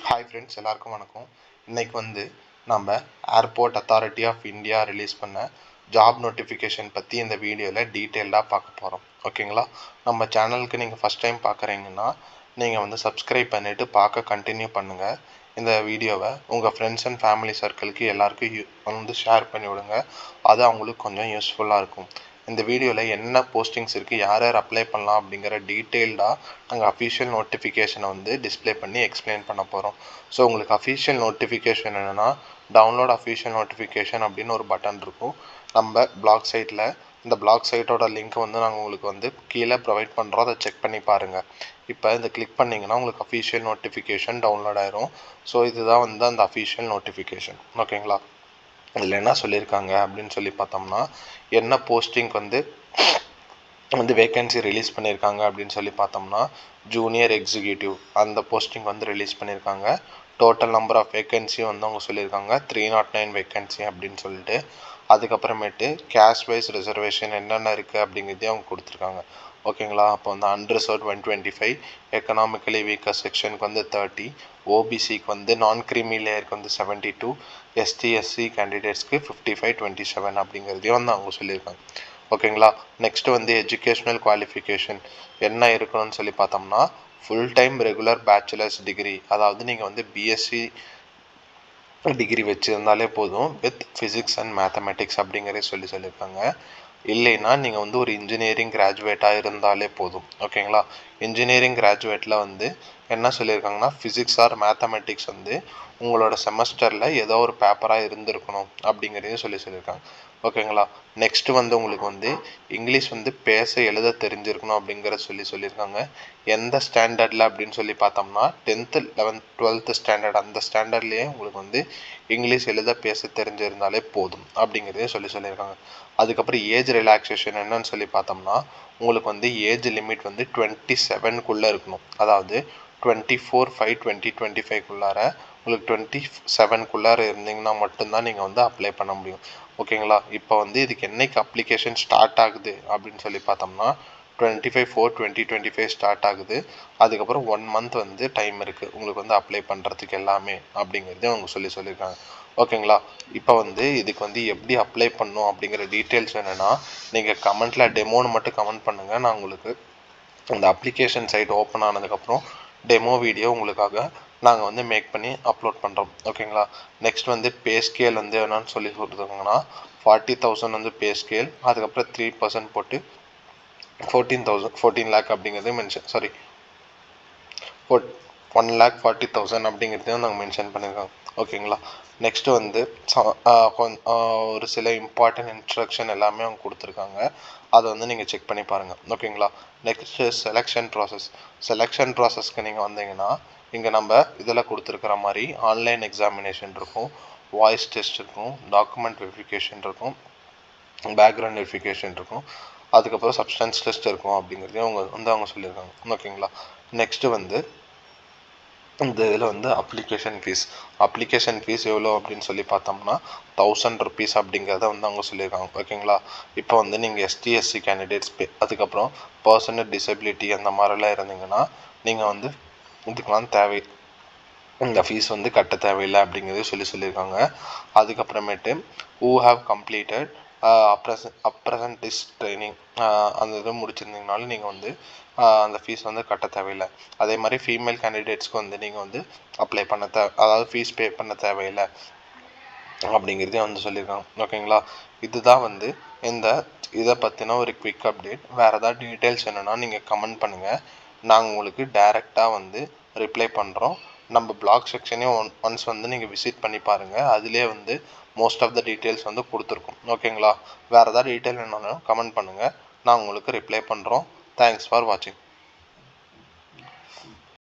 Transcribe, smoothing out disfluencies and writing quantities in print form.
Hi friends, எல்லாருக்கும் வணக்கம். இன்றைக்கி வந்து நம்ம airport authority of India release பண்ண ஜாப் நோட்டிஃபிகேஷன் பற்றி இந்த வீடியோவில் டீட்டெயில்டாக பார்க்க போகிறோம். ஓகேங்களா? நம்ம சேனலுக்கு நீங்கள் ஃபஸ்ட் டைம் பார்க்குறீங்கன்னா நீங்கள் வந்து சப்ஸ்கிரைப் பண்ணிவிட்டு பார்க்க கண்டினியூ பண்ணுங்கள். இந்த வீடியோவை உங்கள் ஃப்ரெண்ட்ஸ் அண்ட் ஃபேமிலி சர்க்கிளுக்கு எல்லாருக்கும் வந்து ஷேர் பண்ணி விடுங்க. அது அவங்களுக்கு கொஞ்சம் யூஸ்ஃபுல்லாக இருக்கும். இந்த வீடியோவில் என்ன போஸ்டிங்ஸ் இருக்குது, யார் யார் அப்ளை பண்ணலாம் அப்படிங்கிற டீட்டெயில்டாக நாங்கள் அஃபிஷியல் நோட்டிஃபிகேஷனை வந்து டிஸ்பிளே பண்ணி எக்ஸ்பிளைன் பண்ண போகிறோம். ஸோ உங்களுக்கு அஃபிஷியல் நோட்டிஃபிகேஷன் என்னென்னா, டவுன்லோட் அஃபிஷியல் நோட்டிஃபிகேஷன் அப்படின்னு ஒரு பட்டன் இருக்கும் நம்ம பிளாக் சைட்டில். இந்த பிளாக் சைட்டோட லிங்க் வந்து நாங்கள் உங்களுக்கு வந்து கீழே ப்ரொவைட் பண்ணுறோம். அதை செக் பண்ணி பாருங்கள். இப்போ இதை கிளிக் பண்ணிங்கன்னா உங்களுக்கு அஃபிஷியல் நோட்டிஃபிகேஷன் டவுன்லோட் ஆயிரும். ஸோ இதுதான் வந்து அந்த அஃபிஷியல் நோட்டிஃபிகேஷன். ஓகேங்களா? இதில் என்ன சொல்லியிருக்காங்க அப்படின்னு சொல்லி பார்த்தோம்னா, என்ன போஸ்டிங் வந்து வேகன்சி ரிலீஸ் பண்ணியிருக்காங்க அப்படின்னு சொல்லி பார்த்தோம்னா, ஜூனியர் எக்ஸிக்யூட்டிவ் அந்த போஸ்டிங் வந்து ரிலீஸ் பண்ணியிருக்காங்க. டோட்டல் நம்பர் ஆஃப் வேகன்சி வந்து அவங்க சொல்லியிருக்காங்க 309 வேகன்சி அப்படின்னு சொல்லிட்டு. அதுக்கப்புறமேட்டு கேஸ்ட் வைஸ் ரிசர்வேஷன் என்னென்ன இருக்குது அப்படிங்கிறதையும் அவங்க கொடுத்துருக்காங்க. ஓகேங்களா? அப்போ வந்து அன்ரிசர்வ்ட் 125, எக்கனாமிக்கலி வீக்கர் செக்ஷனுக்கு வந்து 30, ஓபிசிக்கு வந்து நான் கிரீமி லேயருக்கு வந்து 72, எஸ்சி கேண்டிடேட்ஸ்க்கு 55-27 அப்படிங்கிறதையும் வந்து அவங்க சொல்லியிருக்காங்க. ஓகேங்களா? நெக்ஸ்ட் வந்து எஜுகேஷ்னல் குவாலிஃபிகேஷன் என்ன இருக்கணும்னு சொல்லி பார்த்தோம்னா, full time regular bachelors degree, அதாவது நீங்கள் வந்து பிஎஸ்சி டிகிரி வச்சுருந்தாலே போதும் வித் ஃபிசிக்ஸ் அண்ட் மேத்தமெட்டிக்ஸ் அப்படிங்கிறத சொல்லியிருக்காங்க. இல்லைன்னா நீங்கள் வந்து ஒரு இன்ஜினியரிங் கிராஜுவேட்டாக இருந்தாலே போதும். ஓகேங்களா? இன்ஜினியரிங் கிராஜுவேட்டில் வந்து என்ன சொல்லியிருக்காங்கன்னா, ஃபிசிக்ஸ் ஆர் மேத்தமெட்டிக்ஸ் வந்து உங்களோட செமஸ்டரில் ஏதோ ஒரு பேப்பராக இருந்திருக்கணும் அப்படிங்கிறதையும் சொல்லியிருக்காங்க. ஓகேங்களா? நெக்ஸ்ட் வந்து உங்களுக்கு வந்து இங்கிலீஷ் வந்து பேச எழுத தெரிஞ்சிருக்கணும் அப்படிங்கிற சொல்லியிருக்காங்க. எந்த ஸ்டாண்டர்டில் அப்படின்னு சொல்லி பார்த்தோம்னா 10th 11th 12th ஸ்டாண்டர்ட் அந்த ஸ்டாண்டர்ட்லேயே உங்களுக்கு வந்து இங்கிலீஷ் எழுத பேச தெரிஞ்சிருந்தாலே போதும் அப்படிங்கிறதையும் சொல்லியிருக்காங்க. அதுக்கப்புறம் ஏஜ் ரிலாக்ஸேஷன் என்னன்னு சொல்லி பார்த்தோம்னா, உங்களுக்கு வந்து ஏஜ் லிமிட் வந்து 27க்குள்ளே இருக்கணும். அதாவது 24/5/2025 உங்களுக்கு 27க்குள்ளார இருந்தீங்கன்னா மட்டும்தான் நீங்கள் வந்து அப்ளை பண்ண முடியும். ஓகேங்களா? இப்போ வந்து இதுக்கு என்னைக்கு அப்ளிகேஷன் ஸ்டார்ட் ஆகுது அப்படின்னு சொல்லி பார்த்தோம்னா 25/4/2025 ஸ்டார்ட் ஆகுது. அதுக்கப்புறம் 1 மந்த் வந்து டைம் இருக்குது உங்களுக்கு வந்து அப்ளை பண்ணுறதுக்கு எல்லாமே அப்படிங்கிறதையும் அவங்க சொல்லியிருக்காங்க. ஓகேங்களா? இப்போ வந்து இதுக்கு வந்து எப்படி அப்ளை பண்ணணும் அப்படிங்கிற டீட்டெயில்ஸ் என்னென்னா, நீங்கள் கமெண்ட்டில் டெமோன்னு மட்டும் கமெண்ட் பண்ணுங்கள். நான் உங்களுக்கு அந்த அப்ளிகேஷன் சைட் ஓப்பன் ஆனதுக்கப்புறம் டெமோ வீடியோ உங்களுக்காக நாங்கள் வந்து மேக் பண்ணி அப்லோட் பண்ணுறோம். ஓகேங்களா? நெக்ஸ்ட் வந்து பே ஸ்கேல் வந்து என்னன்னு சொல்லி கொடுத்துருக்காங்கன்னா, 40,000 வந்து பே ஸ்கேல். அதுக்கப்புறம் 3% போட்டு 14 lakh அப்படிங்கிறது மென்ஷன் 1,40,000 அப்படிங்கிறதையும் நாங்கள் மென்ஷன் பண்ணியிருக்கோம். ஓகேங்களா? நெக்ஸ்ட் வந்து ஒரு சில இம்பார்ட்டன்ட் இன்ஸ்ட்ரக்ஷன் எல்லாமே அவங்க கொடுத்துருக்காங்க. அதை வந்து நீங்கள் செக் பண்ணி பாருங்கள். ஓகேங்களா? நெக்ஸ்ட் செலெக்ஷன் ப்ராசஸ்க்கு நீங்கள் வந்தீங்கன்னா, இங்கே நம்ம இதில் கொடுத்துருக்கிற மாதிரி ஆன்லைன் எக்ஸாமினேஷன் இருக்கும், வாய்ஸ் டெஸ்ட் இருக்கும், டாக்குமெண்ட் வெரிஃபிகேஷன் இருக்கும், பேக்ரவுண்ட் வெரிஃபிகேஷன் இருக்கும், அதுக்கப்புறம் சப்ஸ்டன்ஸ் டெஸ்ட் இருக்கும் அப்படிங்கிறதையும் அவங்க சொல்லியிருக்காங்க. ஓகேங்களா? நெக்ஸ்ட்டு வந்து இந்த இதில் வந்து அப்ளிகேஷன் ஃபீஸ் எவ்வளோ அப்படின்னு சொல்லி பார்த்தோம்னா 1000 rupees அப்படிங்கிறத வந்து அவங்க சொல்லியிருக்காங்க. ஓகேங்களா? இப்போ வந்து நீங்கள் எஸ்சி கேண்டிடேட்ஸ் அதுக்கப்புறம் பர்சன் வித் டிசபிலிட்டி அந்த மாதிரிலாம் இருந்தீங்கன்னா நீங்கள் வந்து இதுக்கெலாம் இந்த ஃபீஸ் வந்து கட்ட தேவையில்லை அப்படிங்கிறத சொல்லியிருக்காங்க. அதுக்கப்புறமேட்டு ஹூ ஹாவ் கம்ப்ளீட்டட் அப்ரசன்டிஸ் ட்ரைனிங் அந்த இதை முடிச்சிருந்தீங்கனாலும் நீங்கள் வந்து அந்த ஃபீஸ் வந்து கட்ட தேவையில்லை. அதே மாதிரி ஃபீமேல் கேண்டிடேட்ஸ்க்கு வந்து நீங்கள் வந்து அப்ளை பண்ண அதாவது ஃபீஸ் பே பண்ண தேவையில்லை அப்படிங்கிறதையும் வந்து சொல்லியிருக்காங்க. ஓகேங்களா? இதுதான் வந்து இதை பற்றின ஒரு குவிக் அப்டேட். வேறு ஏதாவது டீட்டெயில்ஸ் என்னென்னா நீங்கள் கமெண்ட் பண்ணுங்கள். நாங்கள் உங்களுக்கு டைரெக்டாக வந்து ரிப்ளை பண்ணுறோம். நம்ம பிளாக் செக்ஷனையும் ஒன்ஸ் வந்து நீங்கள் விசிட் பண்ணி பாருங்கள். அதிலே வந்து மோஸ்ட் ஆஃப் த டீட்டெயில்ஸ் வந்து கொடுத்துருக்கோம். ஓகேங்களா? வேறு ஏதாவது டீட்டெயில் என்னன்னாலும் கமெண்ட் பண்ணுங்கள். நான் உங்களுக்கு ரிப்ளை பண்ணுறோம். தேங்க்ஸ் ஃபார் வாட்சிங்.